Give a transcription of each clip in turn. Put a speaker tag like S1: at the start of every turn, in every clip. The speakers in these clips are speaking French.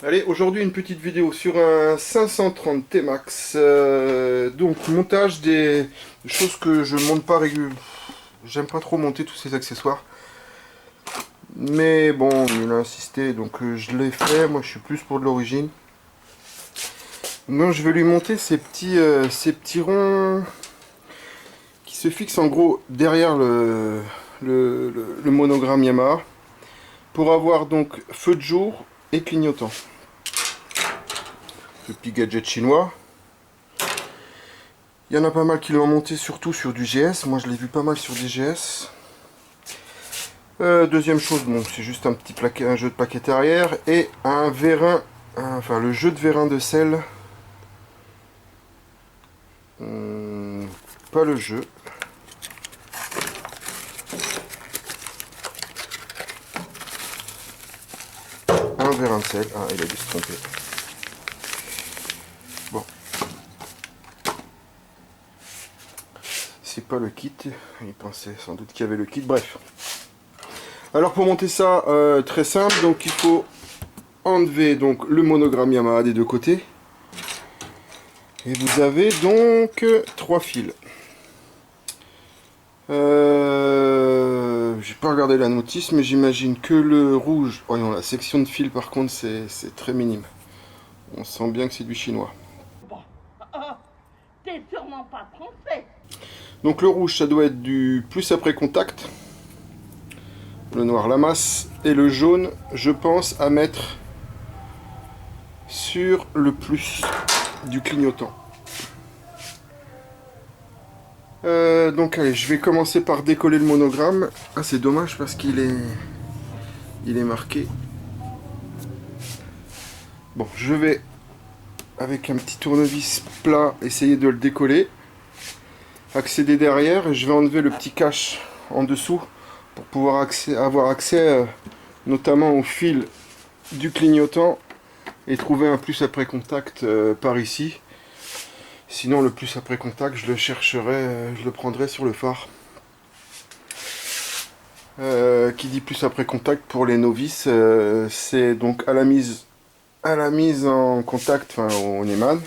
S1: Allez, aujourd'hui une petite vidéo sur un 530 T-Max. Donc montage des choses que je monte pas régulièrement. J'aime pas trop monter tous ces accessoires. Mais bon, il a insisté, donc je l'ai fait. Moi je suis plus pour de l'origine. Donc je vais lui monter ces petits ronds qui se fixent en gros derrière le monogramme Yamaha. Pour avoir donc feu de jour et clignotant. Le petit gadget chinois. Il y en a pas mal qui l'ont monté surtout sur du GS. Moi je l'ai vu pas mal sur des GS. Deuxième chose, bon, c'est juste un petit plaquet, un jeu de plaquettes arrière et un vérin, enfin le jeu de vérin de sel. Pas le jeu. Un vérin de sel. Ah, il a dû se tromper. Bon. C'est pas le kit. Il pensait sans doute qu'il y avait le kit. Bref. Alors pour monter ça, très simple. Donc il faut enlever donc le monogramme Yamaha des deux côtés. Et vous avez donc 3 fils. J'ai pas regardé la notice, mais j'imagine que le rouge... Voyons, la section de fil par contre c'est très minime. On sent bien que c'est du chinois.
S2: Bon, t'es sûrement pas trompé.
S1: Donc le rouge ça doit être du plus après contact. Le noir la masse. Et le jaune je pense à mettre sur le plus du clignotant. Donc allez, je vais commencer par décoller le monogramme. Ah c'est dommage parce qu'il est marqué. Bon, je vais avec un petit tournevis plat essayer de le décoller. Accéder derrière et je vais enlever le petit cache en dessous pour pouvoir avoir accès notamment au fil du clignotant et trouver un plus après contact par ici. Sinon le plus après contact je le chercherai, je le prendrai sur le phare. Qui dit plus après contact pour les novices, c'est donc à la mise en contact, enfin au Neyman.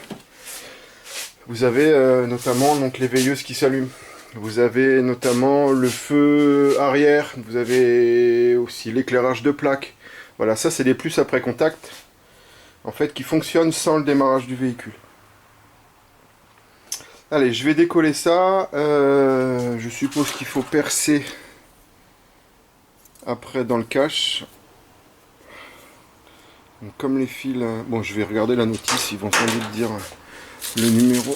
S1: Vous avez notamment donc les veilleuses qui s'allument. Vous avez notamment le feu arrière. Vous avez aussi l'éclairage de plaque. Voilà, ça c'est des plus après contact. En fait, qui fonctionnent sans le démarrage du véhicule. Allez, je vais décoller ça. Je suppose qu'il faut percer après dans le cache. Donc, comme les fils... Bon, je vais regarder la notice. Ils vont sans doute dire le numéro.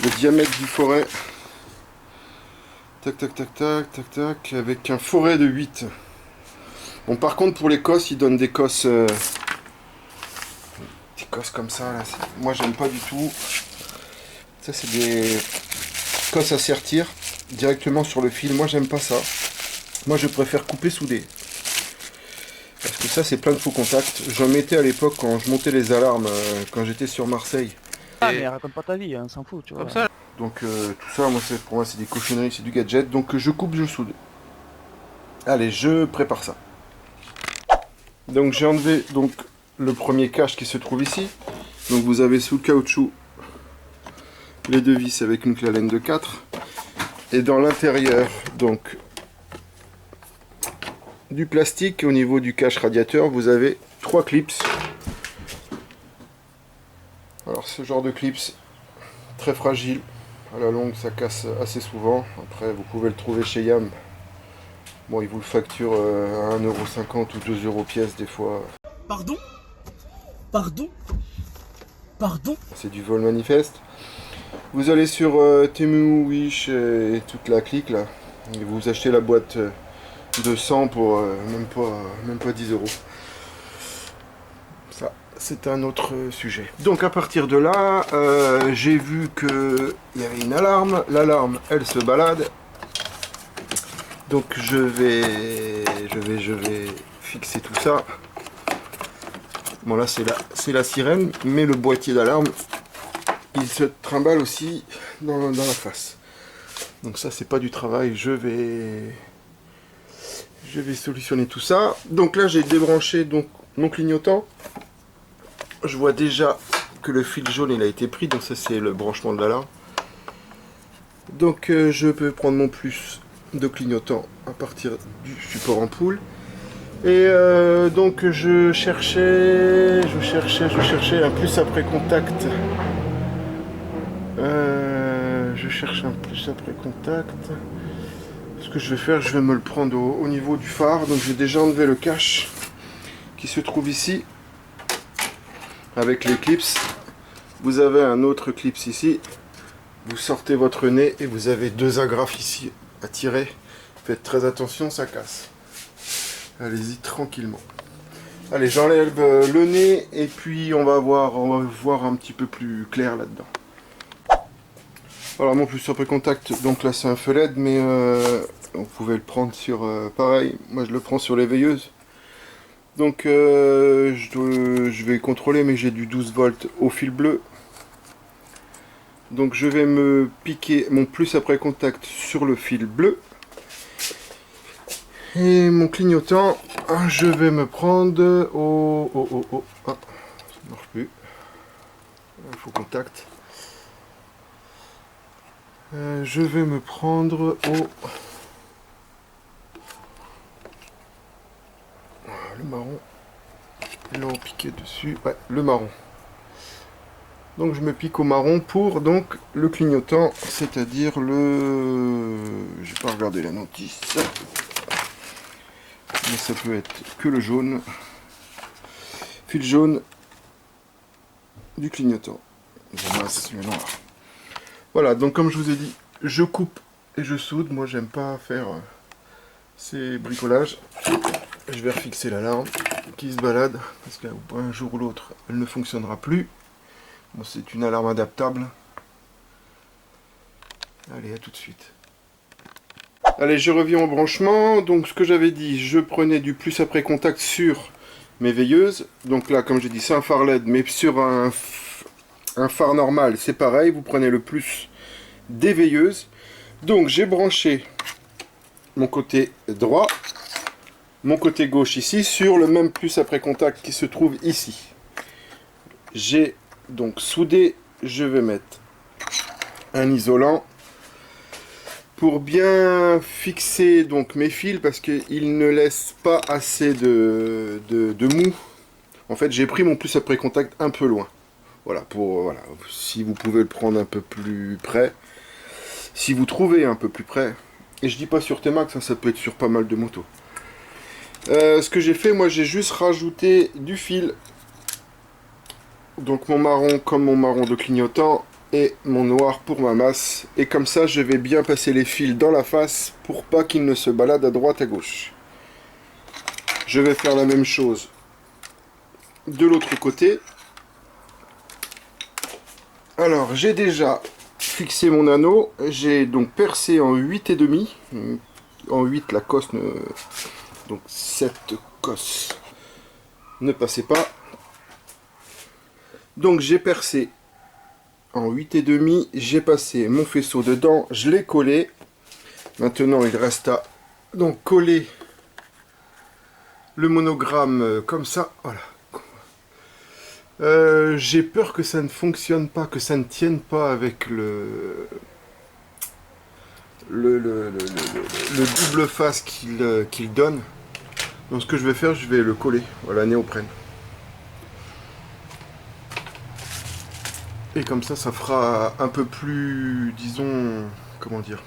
S1: Le diamètre du forêt. Tac, tac, tac, tac, tac, tac. Avec un forêt de 8. Bon, par contre, pour les cosses, ils donnent des cosses... des cosses comme ça. Là. Moi, j'aime pas du tout. Ça, c'est des cosses à sertir directement sur le fil. Moi, j'aime pas ça. Moi, je préfère couper soudé. Parce que ça, c'est plein de faux contacts. J'en mettais à l'époque quand je montais les alarmes, quand j'étais sur Marseille.
S3: Ah mais raconte pas ta vie, hein, s'en fout, tu vois.
S1: Comme ça. Donc tout ça, moi, pour moi, c'est des cochonneries, c'est du gadget. Donc je coupe, je soude. Allez, je prépare ça. Donc j'ai enlevé donc le premier cache qui se trouve ici. Donc vous avez sous le caoutchouc les deux vis avec une clé Allen de 4. Et dans l'intérieur, donc du plastique au niveau du cache radiateur, vous avez 3 clips. Alors ce genre de clips, très fragile. À la longue, ça casse assez souvent. Après, vous pouvez le trouver chez Yam. Bon, ils vous le facturent à 1,50 € ou 2 € pièce des fois.
S4: Pardon? Pardon? Pardon?
S1: C'est du vol manifeste. Vous allez sur Temu, Wish et toute la clique là. Et vous achetez la boîte de 100 pour même pas 10 €. Ça, c'est un autre sujet. Donc à partir de là, j'ai vu qu'il y avait une alarme. L'alarme, elle se balade. Donc je vais fixer tout ça. Bon là c'est la sirène, mais le boîtier d'alarme, il se trimballe aussi dans la face. Donc ça c'est pas du travail, je Je vais solutionner tout ça. Donc là, j'ai débranché donc mon clignotant. Je vois déjà que le fil jaune il a été pris, donc ça c'est le branchement de l'alarme. Donc je peux prendre mon plus de clignotant à partir du support ampoule. Et donc je cherchais un plus après contact. Je cherche un plus après contact. Ce que je vais faire, je vais me le prendre au niveau du phare. Donc j'ai déjà enlevé le cache qui se trouve ici avec les clips. Vous avez un autre clips ici. Vous sortez votre nez et vous avez deux agrafes ici à tirer. Faites très attention, ça casse. Allez-y tranquillement. Allez, j'enlève le nez et puis on va voir un petit peu plus clair là-dedans. Voilà, mon plus après contact, donc là c'est un feu LED, mais vous pouvez le prendre sur pareil. Moi je le prends sur les veilleuses. Donc je vais contrôler, mais j'ai du 12 volts au fil bleu. Donc je vais me piquer mon plus après contact sur le fil bleu. Et mon clignotant, je vais me prendre au... Ah, ça ne marche plus. Il faut contact. Je vais me prendre au... Le marron. Ils l'ont piqué dessus. Ouais, le marron. Donc je me pique au marron pour donc le clignotant, c'est-à-dire le... J'ai pas regardé la notice. Mais ça peut être que le jaune. Fil jaune du clignotant. Je ramasse le noir. Voilà, donc comme je vous ai dit, je coupe et je soude. Moi j'aime pas faire ces bricolages. Je vais refixer l'alarme qui se balade parce qu'un jour ou l'autre elle ne fonctionnera plus. Bon, c'est une alarme adaptable. Allez, à tout de suite. Allez, je reviens au branchement. Donc ce que j'avais dit, je prenais du plus après contact sur mes veilleuses. Donc là, comme j'ai dit, c'est un phare LED, mais sur un phare normal, c'est pareil. Vous prenez le plus des veilleuses. Donc j'ai branché mon côté droit, mon côté gauche ici, sur le même plus après contact qui se trouve ici. J'ai donc soudé, je vais mettre un isolant pour bien fixer donc mes fils parce qu'ils ne laissent pas assez de mou. En fait, j'ai pris mon plus après contact un peu loin. Voilà, voilà, si vous pouvez le prendre un peu plus près, si vous trouvez un peu plus près, et je dis pas sur T-Max, ça peut être sur pas mal de motos. Ce que j'ai fait, moi j'ai juste rajouté du fil, donc mon marron comme mon marron de clignotant et mon noir pour ma masse, et comme ça je vais bien passer les fils dans la face pour pas qu'ils ne se baladent à droite à gauche. Je vais faire la même chose de l'autre côté. Alors j'ai déjà fixé mon anneau, j'ai donc percé en 8,5, en 8 la cosse donc cette cosse ne passait pas. Donc j'ai percé en 8,5, j'ai passé mon faisceau dedans, je l'ai collé. Maintenant il reste à donc coller le monogramme comme ça, voilà. J'ai peur que ça ne fonctionne pas, que ça ne tienne pas avec le double face qu'il donne. Donc ce que je vais faire, je vais le coller, voilà, néoprène. Et comme ça, ça fera un peu plus, disons, comment dire,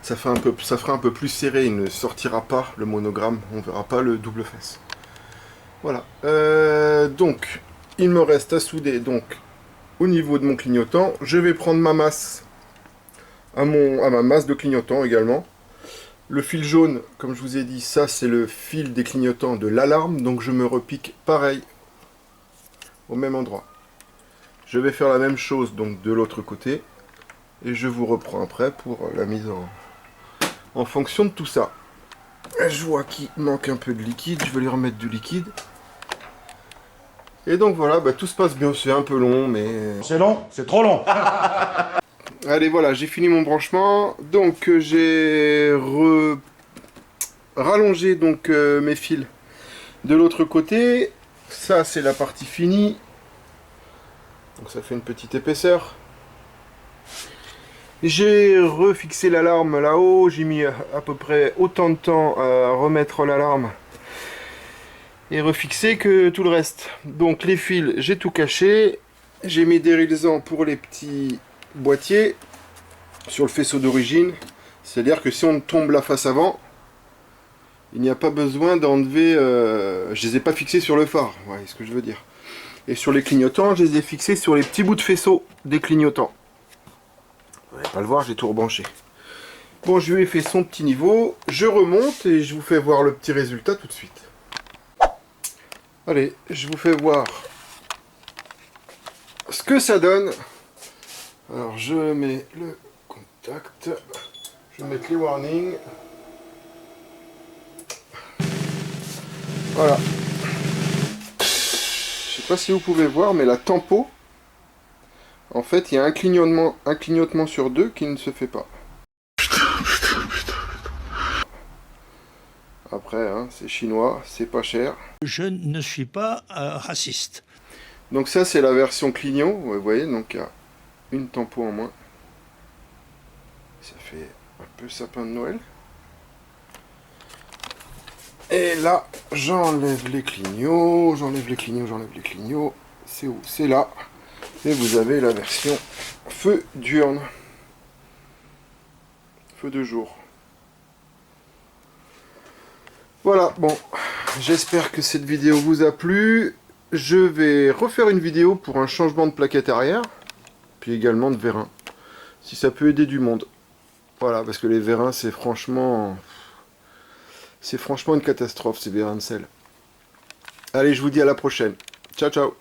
S1: ça fera un peu plus serré, il ne sortira pas le monogramme, on verra pas le double face. Voilà, donc il me reste à souder donc au niveau de mon clignotant. Je vais prendre ma masse à ma masse de clignotant également. Le fil jaune, comme je vous ai dit, ça c'est le fil des clignotants de l'alarme, donc je me repique pareil au même endroit. Je vais faire la même chose donc de l'autre côté et je vous reprends après pour la mise en fonction de tout ça. Je vois qu'il manque un peu de liquide, je vais lui remettre du liquide. Et donc voilà, bah, tout se passe bien, c'est un peu long, mais...
S5: C'est long, c'est trop long.
S1: Allez, voilà, j'ai fini mon branchement. Donc j'ai rallonger donc mes fils de l'autre côté. Ça c'est la partie finie. Donc ça fait une petite épaisseur. J'ai refixé l'alarme là-haut, j'ai mis à peu près autant de temps à remettre l'alarme et refixer que tout le reste. Donc les fils, j'ai tout caché, j'ai mis des réalisants pour les petits boîtiers sur le faisceau d'origine, c'est-à-dire que si on tombe la face avant, il n'y a pas besoin d'enlever, je les ai pas fixés sur le phare, vous voyez ce que je veux dire. Et sur les clignotants, je les ai fixés sur les petits bouts de faisceau des clignotants. Vous n'allez pas le voir, j'ai tout rebranché. Bon, je lui ai fait son petit niveau. Je remonte et je vous fais voir le petit résultat tout de suite. Allez, je vous fais voir ce que ça donne. Alors, je mets le contact. Je vais mettre les warnings. Voilà. Je sais pas si vous pouvez voir, mais la tempo, en fait, il y a un clignotement sur deux qui ne se fait pas. Après, hein, c'est chinois, c'est pas cher.
S4: Je ne suis pas raciste.
S1: Donc ça, c'est la version clignot. Vous voyez, donc il y a une tempo en moins. Ça fait un peu sapin de Noël. Et là, j'enlève les clignots, j'enlève les clignots. C'est où? C'est là. Et vous avez la version feu diurne. Feu de jour. Voilà, bon. J'espère que cette vidéo vous a plu. Je vais refaire une vidéo pour un changement de plaquette arrière. Puis également de vérin. Si ça peut aider du monde. Voilà, parce que les vérins, c'est franchement une catastrophe, ces vérins de sel. Allez, je vous dis à la prochaine. Ciao, ciao.